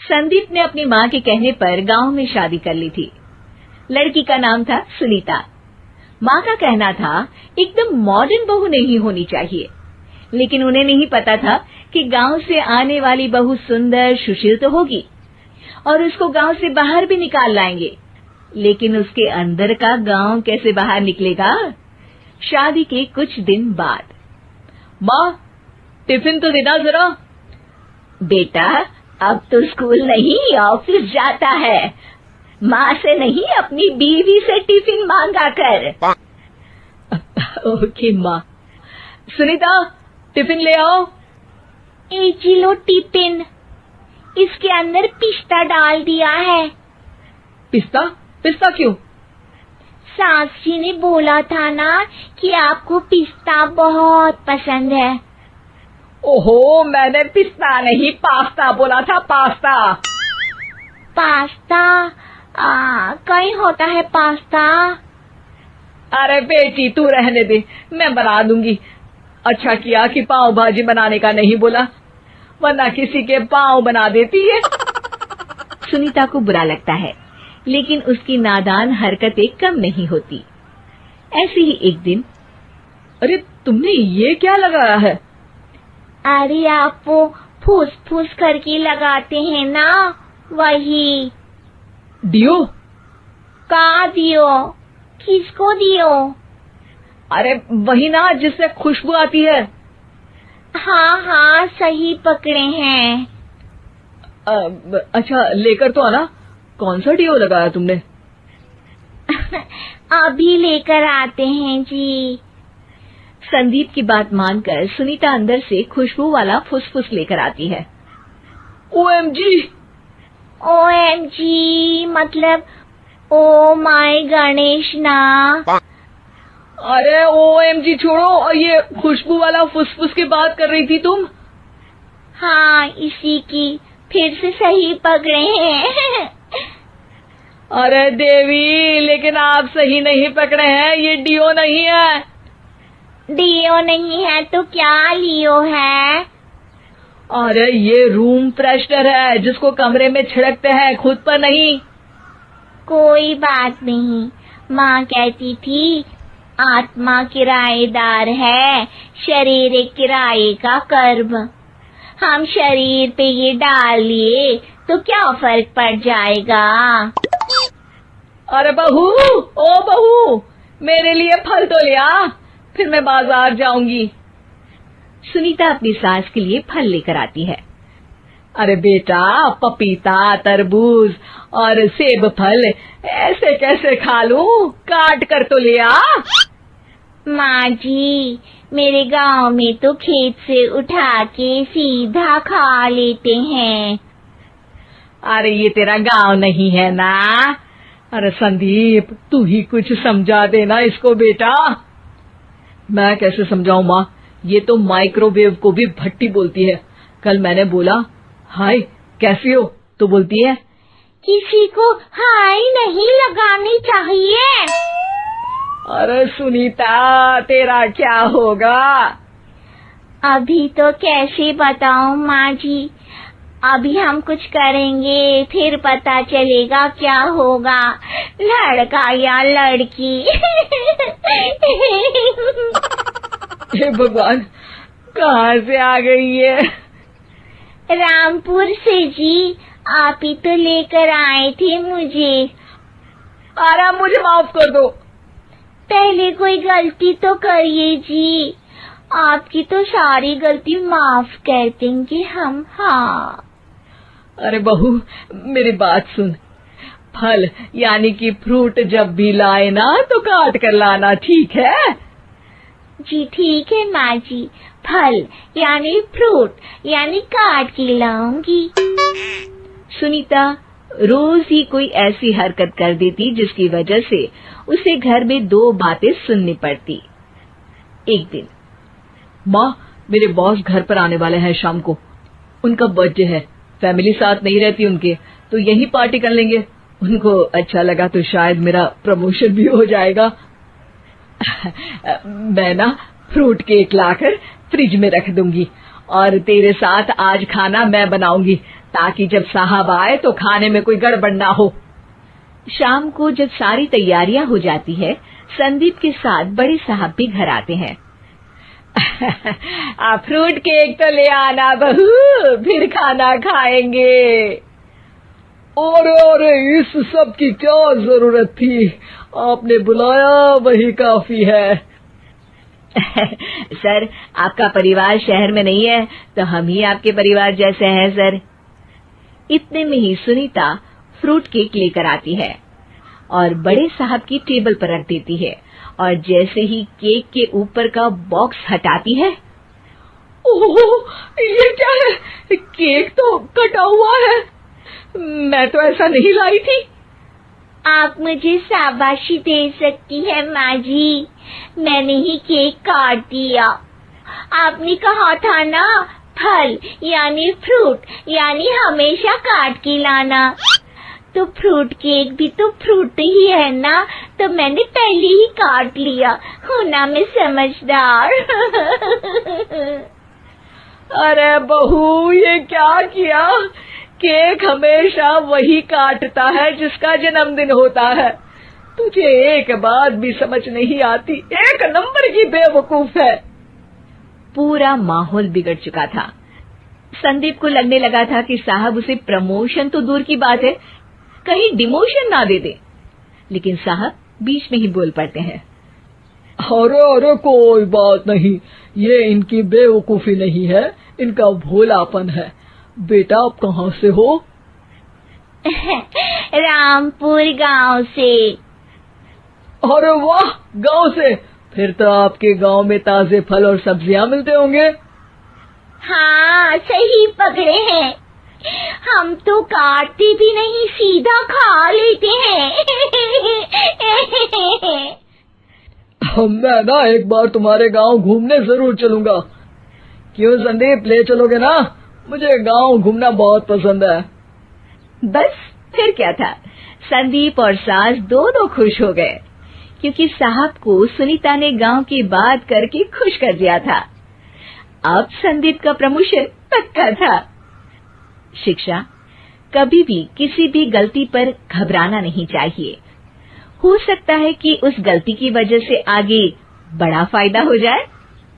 संदीप ने अपनी माँ के कहने पर गांव में शादी कर ली थी। लड़की का नाम था सुनीता। माँ का कहना था एकदम मॉडर्न बहू नहीं होनी चाहिए, लेकिन उन्हें नहीं पता था कि गांव से आने वाली बहू सुंदर सुशील तो होगी और उसको गांव से बाहर भी निकाल लाएंगे, लेकिन उसके अंदर का गांव कैसे बाहर निकलेगा। शादी के कुछ दिन बाद, माँ टिफिन तो देना जरा। बेटा अब तो स्कूल नहीं ऑफिस जाता है, माँ से नहीं अपनी बीवी से टिफिन मांगा कर। ओके माँ। सुनीता टिफिन ले आओ। जी लो टिफिन, इसके अंदर पिस्ता डाल दिया है। पिस्ता? पिस्ता क्यों? सास जी ने बोला था ना कि आपको पिस्ता बहुत पसंद है। ओहो, मैंने पिस्ता नहीं पास्ता बोला था, पास्ता। पास्ता? कहीं होता है पास्ता? अरे बेटी तू रहने दे, मैं बना दूंगी। अच्छा किया कि पाव भाजी बनाने का नहीं बोला, वरना किसी के पाव बना देती है। सुनीता को बुरा लगता है, लेकिन उसकी नादान हरकतें कम नहीं होती। ऐसे ही एक दिन, अरे तुमने ये क्या लगाया है? अरे आप वो फूस फूस करके लगाते हैं ना, वही। डियो? का दियो? किसको दियो? अरे वही ना जिससे खुशबू आती है। हाँ हाँ सही पकड़े हैं। अच्छा लेकर तो आना। कौन सा डियो लगाया तुमने? अभी लेकर आते हैं जी। संदीप की बात मानकर सुनीता अंदर से खुशबू वाला फुसफुस लेकर आती है। ओएमजी! ओएमजी मतलब ओ माय गणेश ना। अरे ओएमजी छोड़ो, और ये खुशबू वाला फुसफुस की बात कर रही थी तुम? हाँ इसी की, फिर से सही पकड़े हैं। अरे देवी, लेकिन आप सही नहीं पकड़े हैं, ये डियो नहीं है। डियो नहीं है तो क्या लियो है? अरे ये रूम फ्रेशनर है, जिसको कमरे में छिड़कते हैं, खुद पर नहीं। कोई बात नहीं, माँ कहती थी आत्मा किराएदार है, शरीर एक किराए का कर्म। हम शरीर पे ये डाल लिए तो क्या फर्क पड़ जाएगा। अरे बहू, ओ बहू, मेरे लिए फल तो ले आ, फिर मैं बाजार जाऊंगी। सुनीता अपनी सास के लिए फल लेकर आती है। अरे बेटा, पपीता, तरबूज और सेब फल ऐसे कैसे खा लूं? काट कर तो ले आ। माँ जी, मेरे गांव में तो खेत से उठा के सीधा खा लेते हैं। अरे ये तेरा गांव नहीं है ना। अरे संदीप, तू ही कुछ समझा देना इसको बेटा। मैं कैसे समझाऊं माँ, ये तो माइक्रोवेव को भी भट्टी बोलती है। कल मैंने बोला हाय कैसी हो, तो बोलती है किसी को हाय नहीं लगानी चाहिए। अरे सुनीता, तेरा क्या होगा? अभी तो कैसे बताऊं माँ जी, अभी हम कुछ करेंगे फिर पता चलेगा क्या होगा, लड़का या लड़की। हे भगवान, कहाँ से आ गई है? रामपुर से जी, आप ही तो लेकर आए थे मुझे। अरे मुझे माफ कर दो। पहले कोई गलती तो करिए जी, आपकी तो सारी गलती माफ कर देंगे हम। हाँ अरे बहू, मेरी बात सुन। फल यानी कि फ्रूट जब भी लाए ना तो काट कर लाना, ठीक है? जी ठीक है माँ जी, फल यानी फ्रूट यानी काट के लाऊंगी। सुनीता रोज ही कोई ऐसी हरकत कर देती जिसकी वजह से उसे घर में दो बातें सुननी पड़ती। एक दिन, माँ मेरे बॉस घर पर आने वाले हैं शाम को, उनका बर्थडे है, फैमिली साथ नहीं रहती उनके, तो यही पार्टी कर लेंगे। उनको अच्छा लगा तो शायद मेरा प्रमोशन भी हो जाएगा। मैं ना फ्रूट केक लाकर फ्रिज में रख दूंगी और तेरे साथ आज खाना मैं बनाऊंगी, ताकि जब साहब आए तो खाने में कोई गड़बड़ ना हो। शाम को जब सारी तैयारियां हो जाती है, संदीप के साथ बड़े साहब भी घर आते हैं। फ्रूट केक तो ले आना बहू, फिर खाना खाएंगे। अरे इस सब की क्या जरूरत थी, आपने बुलाया वही काफी है। सर, आपका परिवार शहर में नहीं है तो हम ही आपके परिवार जैसे हैं सर। इतने में ही सुनीता फ्रूट केक लेकर आती है और बड़े साहब की टेबल पर रख देती है, और जैसे ही केक के ऊपर का बॉक्स हटाती है, ओह, ये क्या है? केक तो कटा हुआ है। मैं तो ऐसा नहीं लाई थी। आप मुझे शाबाशी दे सकती है माँ जी, मैंने ही केक काट दिया। आपने कहा था ना, फल यानी फ्रूट यानी हमेशा काट के लाना, तो फ्रूट केक भी तो फ्रूट ही है ना, तो मैंने पहले ही काट लिया। हूँ ना मैं समझदार। अरे बहू, ये क्या किया? केक हमेशा वही काटता है जिसका जन्मदिन होता है। तुझे एक बात भी समझ नहीं आती, एक नंबर की बेवकूफ है। पूरा माहौल बिगड़ चुका था। संदीप को लगने लगा था कि साहब उसे प्रमोशन तो दूर की बात है, कहीं डिमोशन ना दे दे, लेकिन साहब बीच में ही बोल पड़ते हैं। अरे कोई बात नहीं, ये इनकी बेवकूफी नहीं है, इनका भोलापन है। बेटा आप कहाँ से हो? रामपुर गांव से। अरे वाह, गांव से? फिर तो आपके गांव में ताजे फल और सब्जियां मिलते होंगे। हाँ, सही पकड़े हैं। हम तो काटते भी नहीं, सीधा खा लेते हैं। मैं ना एक बार तुम्हारे गांव घूमने जरूर चलूंगा। क्यों संदीप, ले चलोगे ना? मुझे गांव घूमना बहुत पसंद है। बस फिर क्या था, संदीप और सास दोनों खुश हो गए, क्योंकि साहब को सुनीता ने गांव की बात करके खुश कर दिया था। अब संदीप का प्रमोशन पक्का था। शिक्षा, कभी भी किसी भी गलती पर घबराना नहीं चाहिए। हो सकता है कि उस गलती की वजह से आगे बड़ा फायदा हो जाए।